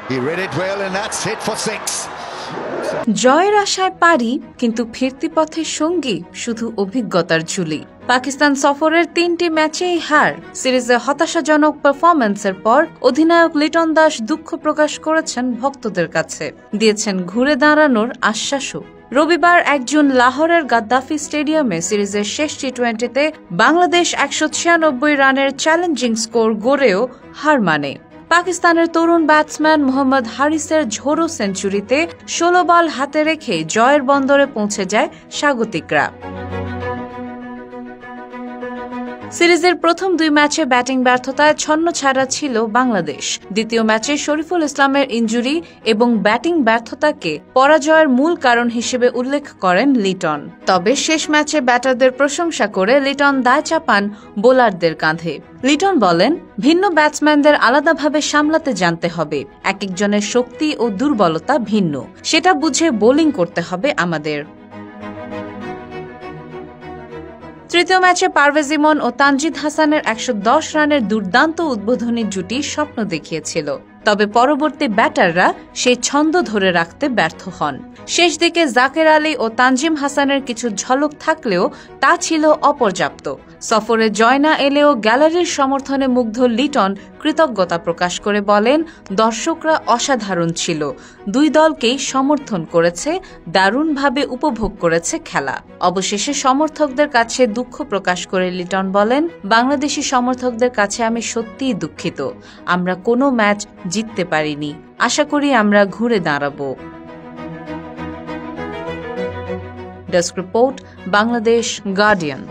He read it well and that's hit for 6. জয়ের আশায় পারি, কিন্তু ফিরতি পথের সঙ্গী শুধু অভিজ্ঞতার ঝুলি। পাকিস্তান সফরের ৩টি ম্যাচেই হার। সিরিজে হতাশাজনক পারফরম্যান্সের পর অধিনায়ক লিটন দাস দুঃখ প্রকাশ করেছেন ভক্তদের কাছে, দিয়েছেন ঘুরে দাঁড়ানোর আশ্বাসও। রবিবার ১ জুন লাহোরের গাদ্দাফি স্টেডিয়ামে সিরিজের শেষ টি-20তে বাংলাদেশ ১৯৬ রানের চ্যালেঞ্জিং স্কোর গড়েও হার মানে। পাকিস্তানের তরুণ ব্যাটসম্যান মোহাম্মদ হারিসের ঝোড়ো সেঞ্চুরিতে ১৬ বল হাতে রেখে জয়ের বন্দরে পৌঁছে যায় স্বাগতিকরা। সিরিজের প্রথম ২ ম্যাচে ব্যাটিং ব্যর্থতায় ছন্নছাড়া ছিল বাংলাদেশ। দ্বিতীয় ম্যাচে শরীফুল ইসলামের ইনজুরি এবং ব্যাটিং ব্যর্থতাকে পরাজয়ের মূল কারণ হিসেবে উল্লেখ করেন লিটন। তবে শেষ ম্যাচে ব্যাটারদের প্রশংসা করে লিটন দায় চাপান বোলারদের কাঁধে। লিটন বলেন, ভিন্ন ব্যাটসম্যানদের আলাদাভাবে সামলাতে জানতে হবে। একেকজনের শক্তি ও দুর্বলতা ভিন্ন, সেটা বুঝে বোলিং করতে হবে আমাদের। তৃতীয় ম্যাচে পারভেজ ইমন ও তানজিদ হাসানের ১১০ রানের দুর্দান্ত উদ্বোধনী জুটি স্বপ্ন দেখিয়েছিল। তবে পরবর্তী ব্যাটাররা সেই ছন্দ ধরে রাখতে ব্যর্থ হন। শেষ দিকে জাকের আলী ও তানজিম হাসানের কিছু ঝলক থাকলেও তা ছিল অপর্যাপ্ত। সফরে জয় না এলেও গ্যালারির সমর্থনে মুগ্ধ লিটন কৃতজ্ঞতা প্রকাশ করে বলেন, দর্শকরা অসাধারণ ছিল, ২ দলকেই সমর্থন করেছে, দারুণভাবে উপভোগ করেছে খেলা। অবশেষে সমর্থকদের কাছে দুঃখ প্রকাশ করে লিটন বলেন, বাংলাদেশি সমর্থকদের কাছে আমি সত্যিই দুঃখিত। আমরা কোনো ম্যাচ জিততে পারিনি, আশা করি আমরা ঘুরে দাঁড়াবো। Desk report, Bangladesh guardian.